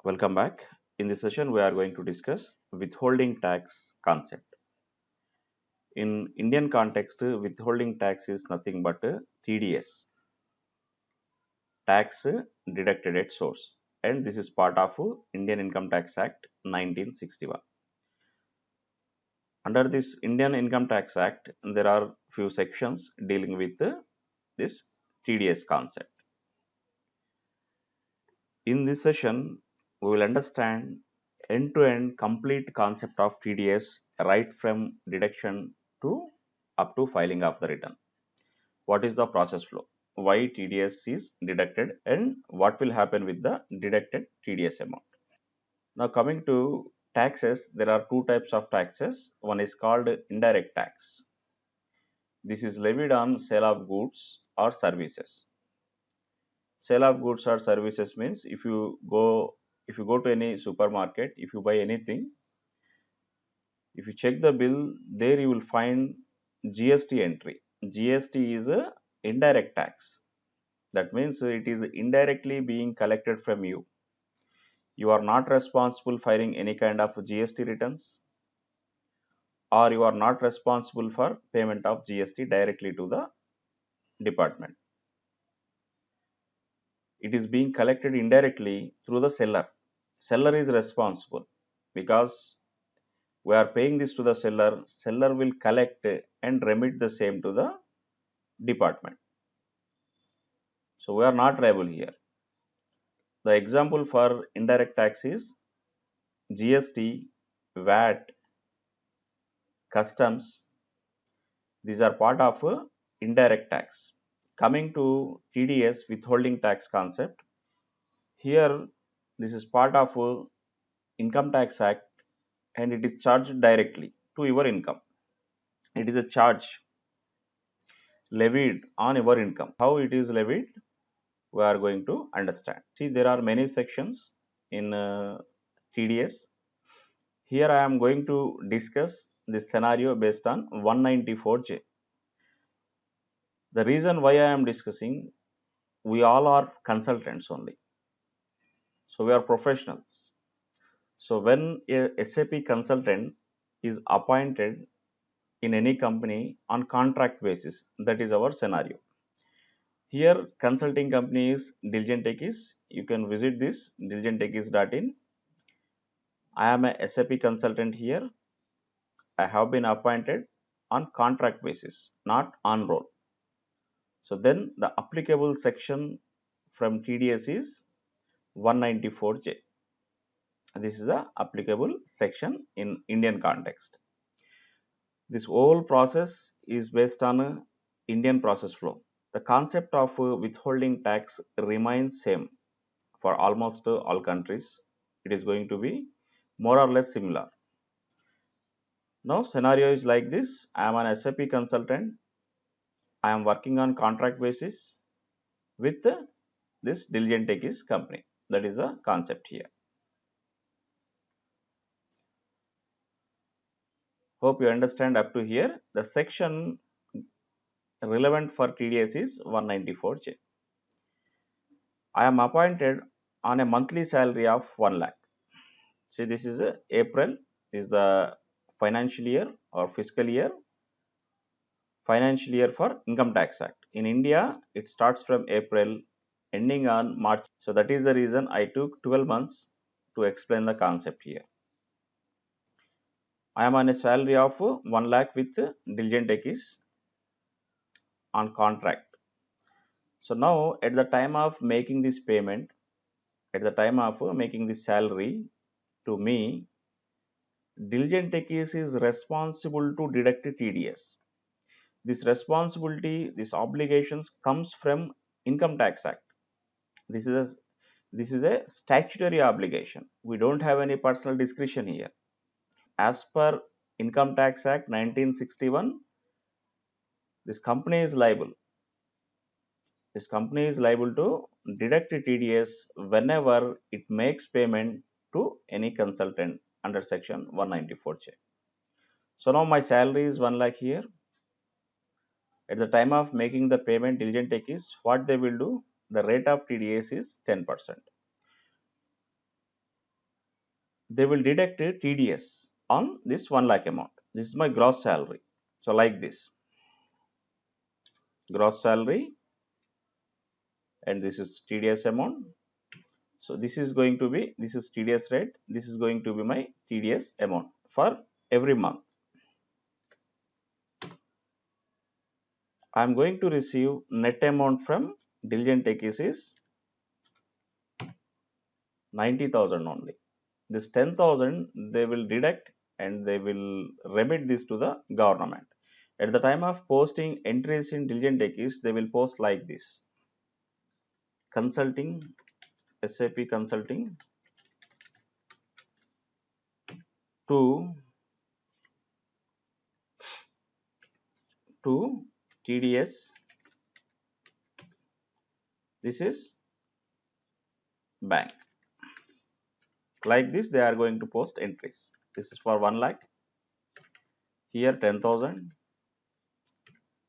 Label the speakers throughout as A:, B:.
A: Welcome back. In this session, we are going to discuss withholding tax concept. In Indian context, withholding tax is nothing but TDS, tax deducted at source, and this is part of Indian Income Tax Act 1961. Under this Indian Income Tax Act, there are few sections dealing with this TDS concept. In this session, we will understand end-to-end complete concept of TDS right from deduction to up to filing of the return. What is the process flow? Why TDS is deducted and what will happen with the deducted TDS amount? Now coming to taxes, there are two types of taxes. One is called indirect tax. This is levied on sale of goods or services. Sale of goods or services means if you go to any supermarket, if you buy anything, if you check the bill, there you will find GST entry. GST is a indirect tax. That means it is indirectly being collected from you. You are not responsible filing any kind of GST returns, or you are not responsible for payment of GST directly to the department. It is being collected indirectly through the seller. Seller is responsible because we are paying this to the seller. Seller will collect and remit the same to the department. So we are not liable here. The example for indirect tax is GST, VAT, customs. These are part of indirect tax. Coming to TDS, withholding tax concept, here this is part of Income Tax Act and it is charged directly to your income. It is a charge levied on your income. How it is levied, we are going to understand. See, there are many sections in TDS. Here I am going to discuss this scenario based on 194J. The reason why I am discussing, we all are consultants only. So we are professionals. So when a SAP consultant is appointed in any company on contract basis, that is our scenario. Here consulting company is Diligent Techies. You can visit this diligenttechies.in. I am a SAP consultant here. I have been appointed on contract basis, not on roll. So then the applicable section from TDS is 194J. This is the applicable section in Indian context. This whole process is based on a Indian process flow. The concept of withholding tax remains same for almost all countries. It is going to be more or less similar. Now scenario is like this. I am an SAP consultant. I am working on contract basis with this Diligent Techies company. That is the concept here. Hope you understand up to here. The section relevant for TDS is 194J. I am appointed on a monthly salary of 1 lakh. See, this is April is the financial year or fiscal year. Financial year for Income Tax Act. In India, it starts from April ending on March. So that is the reason I took 12 months to explain the concept here. I am on a salary of 1 lakh with Diligent Techies on contract. So now at the time of making this payment, at the time of making this salary to me, Diligent Techies is responsible to deduct TDS. This responsibility, these obligations comes from Income Tax Act. This is a statutory obligation. We don't have any personal discretion here. As per Income Tax Act 1961, this company is liable. This company is liable to deduct TDS whenever it makes payment to any consultant under section 194J. So now my salary is 1 lakh here. At the time of making the payment, Diligent Techies, what they will do, the rate of TDS is 10%. they will deduct TDS on this 1 lakh amount. This is my gross salary. So like this, gross salary, and this is TDS amount. So this is going to be, this is TDS rate, this is going to be my TDS amount for every month. I am going to receive net amount from Diligent Techies is 90,000 only. This 10,000 they will deduct and they will remit this to the government. At the time of posting entries in Diligent Techies, they will post like this: consulting, SAP consulting to TDS. This is bank. Like this, they are going to post entries. This is for 1 lakh. Here 10,000.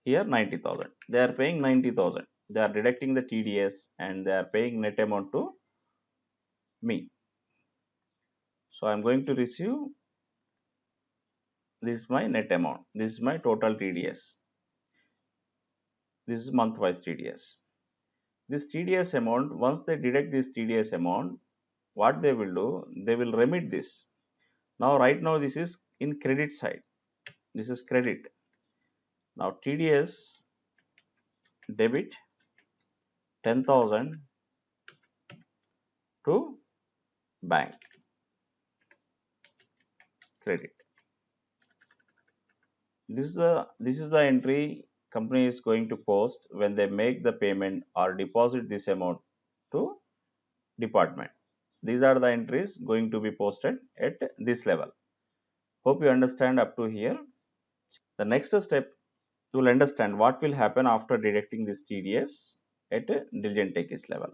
A: Here 90,000. They are paying 90,000. They are deducting the TDS and they are paying net amount to me. So I am going to receive, this is my net amount. This is my total TDS. This is month wise TDS. This TDS amount, once they deduct this TDS amount, what they will do, they will remit this. Now right now this is in credit side. This is credit. Now TDS debit 10,000 to bank, credit. This is the entry company is going to post when they make the payment or deposit this amount to department. These are the entries going to be posted at this level. Hope you understand up to here. The next step, you will understand what will happen after deducting this TDS at Diligent Techies level.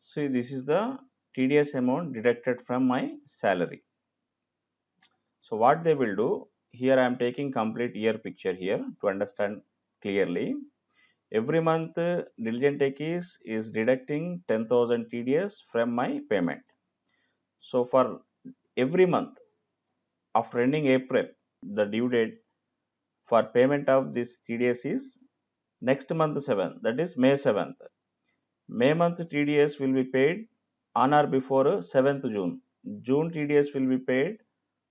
A: See, this is the TDS amount deducted from my salary. So what they will do, here I am taking complete year picture here to understand clearly. Every month, Diligent Techies is deducting 10,000 TDS from my payment. So for every month, after ending April, the due date for payment of this TDS is next month 7th, that is May 7th. May month TDS will be paid on or before 7th June. June TDS will be paid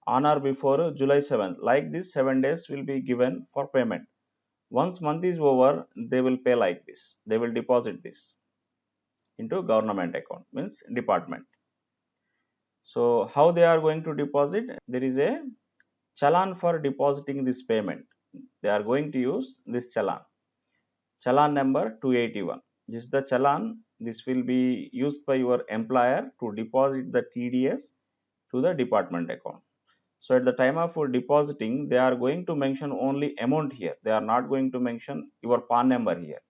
A: on or before July 7th. Like this, 7 days will be given for payment. Once month is over, they will pay like this. They will deposit this into government account, means department. So how they are going to deposit? There is a challan for depositing this payment. They are going to use this challan. Challan number 281. This is the challan. This will be used by your employer to deposit the TDS to the department account. So at the time of depositing, they are going to mention only amount here. They are not going to mention your PAN number here.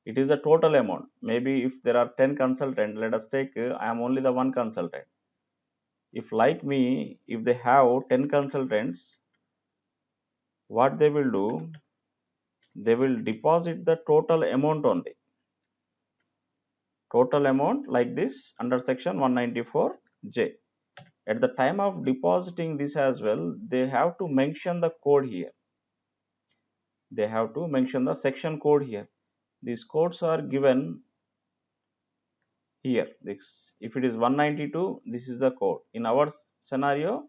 A: It is the total amount. Maybe if there are 10 consultants, let us take, I am only the one consultant. If like me, if they have 10 consultants, what they will do, they will deposit the total amount only. Total amount like this under section 194J. At the time of depositing this as well, they have to mention the code here. They have to mention the section code here. These codes are given here. This, if it is 192, this is the code. In our scenario,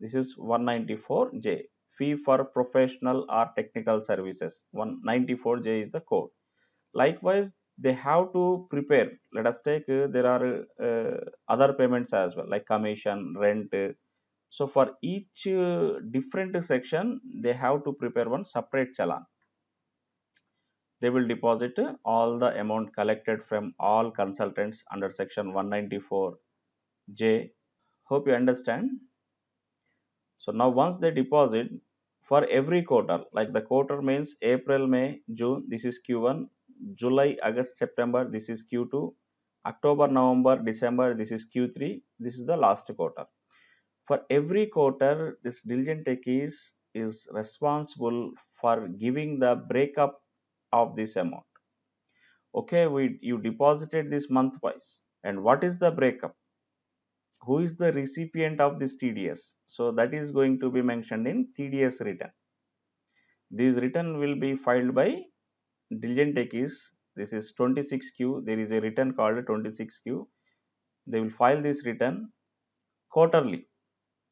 A: this is 194J. Fee for professional or technical services. 194J is the code. Likewise, they have to prepare. Let us take, there are other payments as well, like commission, rent. So for each different section, they have to prepare one separate challan. They will deposit all the amount collected from all consultants under section 194J. Hope you understand. So now once they deposit for every quarter, like the quarter means April, May, June, this is Q1, July, August, September, this is Q2, October, November, December, this is Q3, this is the last quarter. For every quarter, this diligent techies is responsible for giving the breakup of this amount. Okay, you deposited this month wise, and what is the breakup? Who is the recipient of this TDS? So that is going to be mentioned in TDS return. This return will be filed by diligent techies. This is 26Q. There is a return called 26Q. They will file this return quarterly,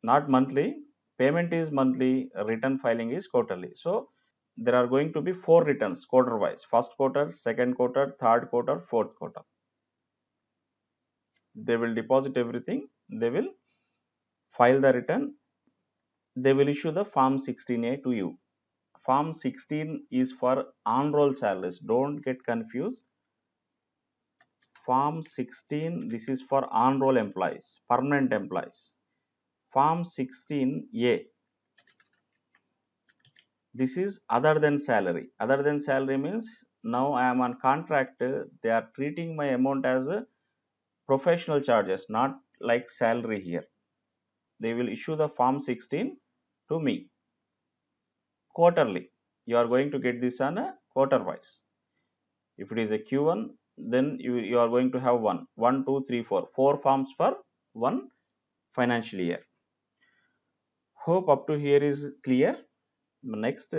A: not monthly. Payment is monthly, return filing is quarterly. So there are going to be 4 returns quarter wise: first quarter, second quarter, third quarter, fourth quarter. They will deposit everything, they will file the return, they will issue the form 16A to you. Form 16 is for on roll salaries, don't get confused. Form 16, this is for on roll employees, permanent employees. Form 16A, this is other than salary. Other than salary means now I am on contract, they are treating my amount as a professional charges, not like salary here. They will issue the form 16 to me quarterly. You are going to get this on a quarter wise. If it is a Q1, then you are going to have 1, 2, 3, 4, 4 forms for one financial year. Hope up to here is clear. Next,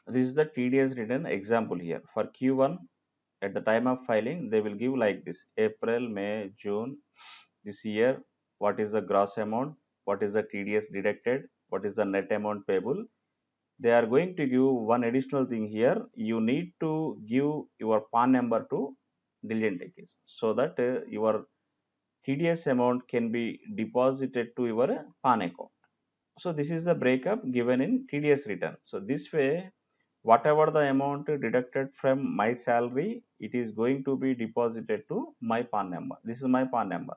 A: this is the TDS return example here. For Q1, at the time of filing, they will give like this: April, May, June, this year, what is the gross amount, what is the TDS deducted, what is the net amount payable. They are going to give one additional thing here: you need to give your PAN number to diligent techies so that your TDS amount can be deposited to your PAN account. So this is the breakup given in TDS return. So this way, whatever the amount deducted from my salary, it is going to be deposited to my PAN number. This is my PAN number.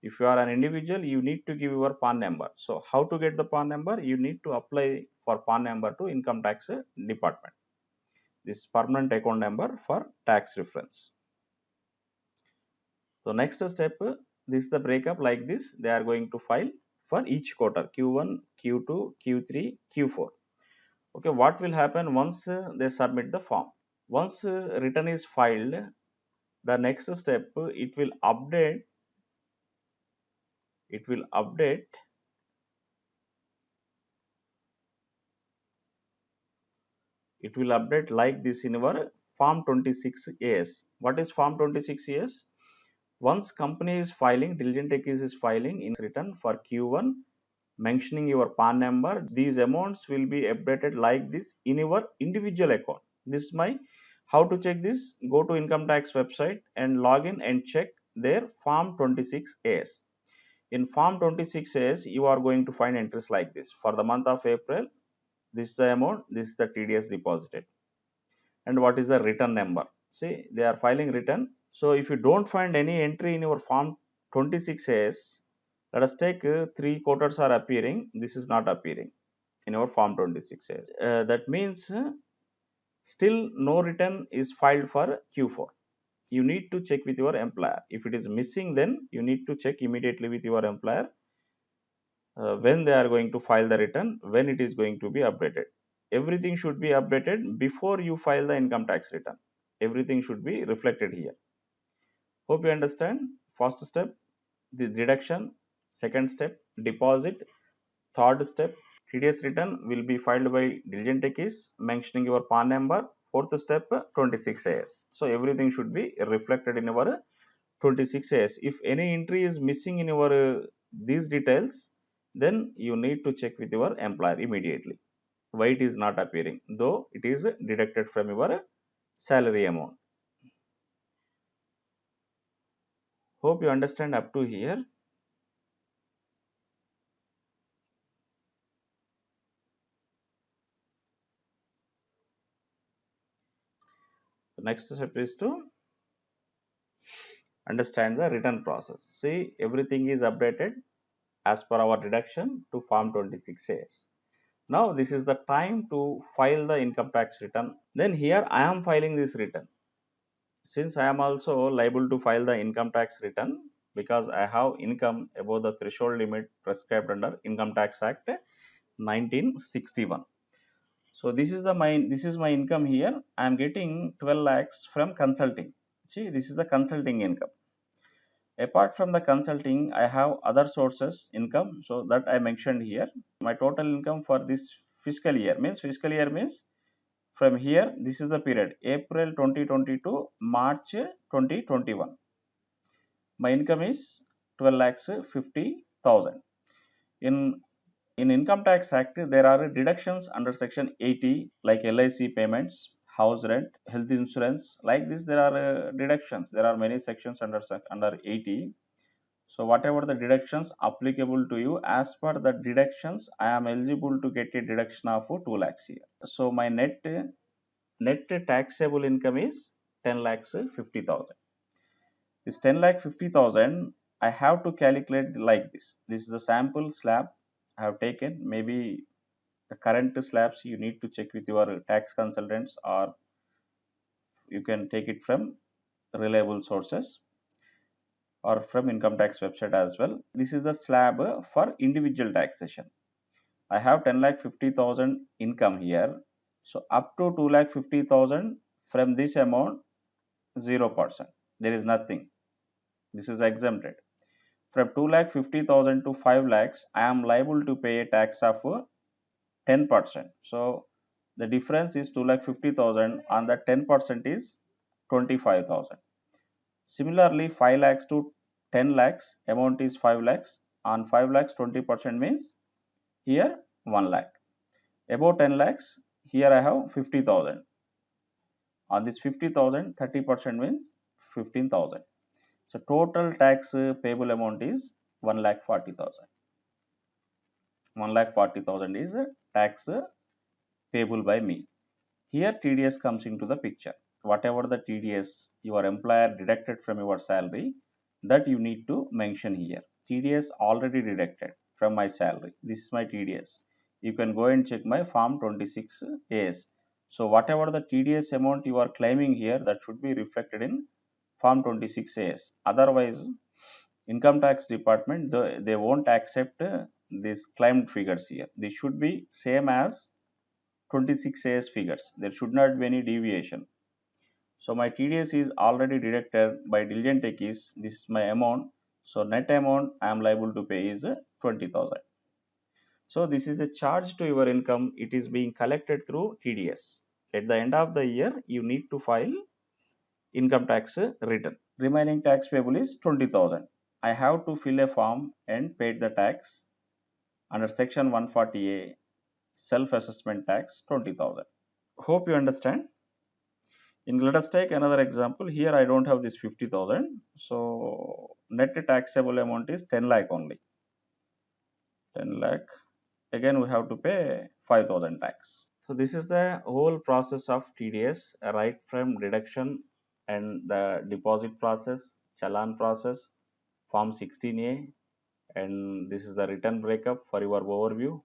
A: If you are an individual, you need to give your PAN number. So how to get the PAN number? You need to apply for PAN number to income tax department. This is permanent account number for tax reference. So next step, this is the breakup like this. They are going to file for each quarter: Q1, Q2, Q3, Q4. Okay, what will happen once they submit the form? Once return is filed, the next step, it will update it will update like this in our form 26as. What is form 26as? Once company is filing, diligent techies is filing in return for Q1, mentioning your PAN number, these amounts will be updated like this in your individual account. This is my how to check this. Go to income tax website and log in and check their form 26as. In form 26as, you are going to find entries like this: for the month of April, this is the amount, this is the TDS deposited, and what is the return number. See, they are filing return. So if you don't find any entry in your form 26as, let us take 3 quarters are appearing, this is not appearing in our form 26as. That means still no return is filed for Q4. You need to check with your employer. If it is missing, then you need to check immediately with your employer when they are going to file the return, when it is going to be updated. Everything should be updated before you file the income tax return. Everything should be reflected here. Hope you understand. First step, the deduction. Second step, deposit. Third step, TDS return will be filed by diligent techies mentioning your PAN number. Fourth step, 26as. So everything should be reflected in our 26as. If any entry is missing in your these details, then you need to check with your employer immediately why it is not appearing, though it is deducted from your salary amount. Hope you understand up to here. The next step is to understand the return process. See, everything is updated as per our deduction to Form 26A. Now this is the time to file the income tax return. Then here I am filing this return. Since I am also liable to file the income tax return because I have income above the threshold limit prescribed under Income Tax Act 1961. So this is my income here. I am getting 12 lakhs from consulting. See, this is the consulting income. Apart from the consulting, I have other sources income, so that I mentioned here. My total income for this fiscal year means from here, this is the period April 2020 to March 2021. My income is 12 lakhs 50,000. In Income Tax Act, there are deductions under Section 80 like LIC payments, house rent, health insurance. Like this, there are deductions. There are many sections under 80. So whatever the deductions applicable to you, as per the deductions, I am eligible to get a deduction of 2 lakhs here. So my net taxable income is 10 lakhs 50,000. This 10 lakh 50,000, I have to calculate like this. This is the sample slab I have taken. Maybe the current slabs you need to check with your tax consultants, or you can take it from reliable sources or from income tax website as well. This is the slab for individual taxation. I have 10 lakh 50,000 income here. So up to 2 lakh 50,000, from this amount 0%. There is nothing. This is exempted. From 2 lakh 50,000 to 5 lakhs, I am liable to pay a tax of 10%. So the difference is 2 lakh 50,000, and the 10% is 25,000. Similarly, 5 lakhs to 10 lakhs, amount is 5 lakhs. On 5 lakhs, 20% means here 1 lakh. Above 10 lakhs, here I have 50,000. On this 50,000, 30% means 15,000. So total tax payable amount is 1,40,000. 1,40,000 is tax payable by me. Here TDS comes into the picture. Whatever the TDS your employer deducted from your salary, that you need to mention here. TDS already deducted from my salary. This is my TDS. You can go and check my Form 26AS. So whatever the TDS amount you are claiming here, that should be reflected in Form 26AS. Otherwise, income tax department, they won't accept these claimed figures here. They should be same as 26AS figures. There should not be any deviation. So my TDS is already deducted by Diligent Techies. This is my amount. So net amount I am liable to pay is 20,000. So this is the charge to your income. It is being collected through TDS. At the end of the year, you need to file income tax return. Remaining tax payable is 20,000. I have to fill a form and pay the tax under Section 140A self-assessment tax 20,000. Hope you understand. Let us take another example. Here I don't have this 50,000. So net taxable amount is 10 lakh only. 10 lakh. Again we have to pay 5,000 tax. So this is the whole process of TDS, right from deduction and the deposit process, challan process, Form 16A, and this is the return breakup for your overview.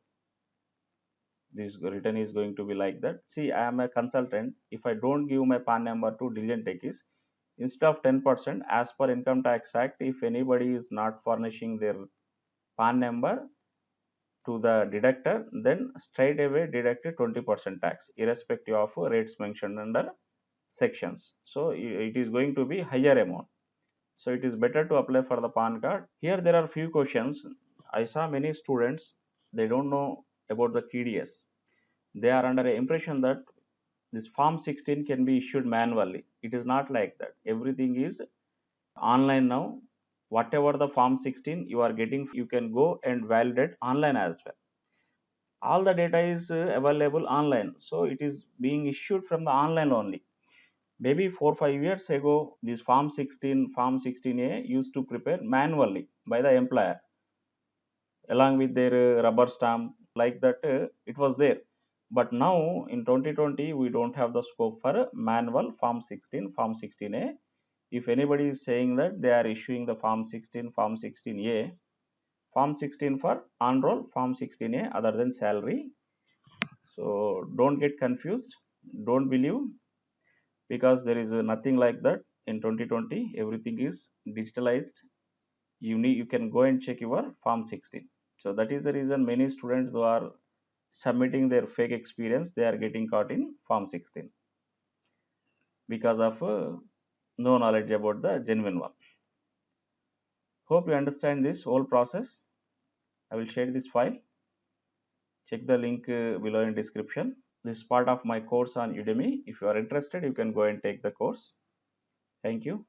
A: This return is going to be like that. See, I am a consultant. If I don't give my PAN number to Diligent Techies, instead of 10%, as per Income Tax Act, if anybody is not furnishing their PAN number to the deductor, then straight away deduct 20% tax, irrespective of rates mentioned under sections. So it is going to be higher amount. So it is better to apply for the PAN card. Here there are few questions. I saw many students, they don't know about the TDS. They are under the impression that this Form 16 can be issued manually. It is not like that. Everything is online now. Whatever the Form 16 you are getting, you can go and validate online as well. All the data is available online. So it is being issued from the online only. Maybe 4-5 years ago, this Form 16A used to prepare manually by the employer along with their rubber stamp, like that it was there. But now in 2020, we don't have the scope for manual Form 16, Form 16A. If anybody is saying that they are issuing the Form 16, Form 16A, Form 16 for on-roll, Form 16A other than salary. So don't get confused. Don't believe, because there is nothing like that in 2020. Everything is digitalized. You can go and check your Form 16. So that is the reason many students who are submitting their fake experience, they are getting caught in Form 16 because of no knowledge about the genuine one. Hope you understand this whole process. I will share this file. Check the link below in description. This is part of my course on Udemy. If you are interested, you can go and take the course. Thank you.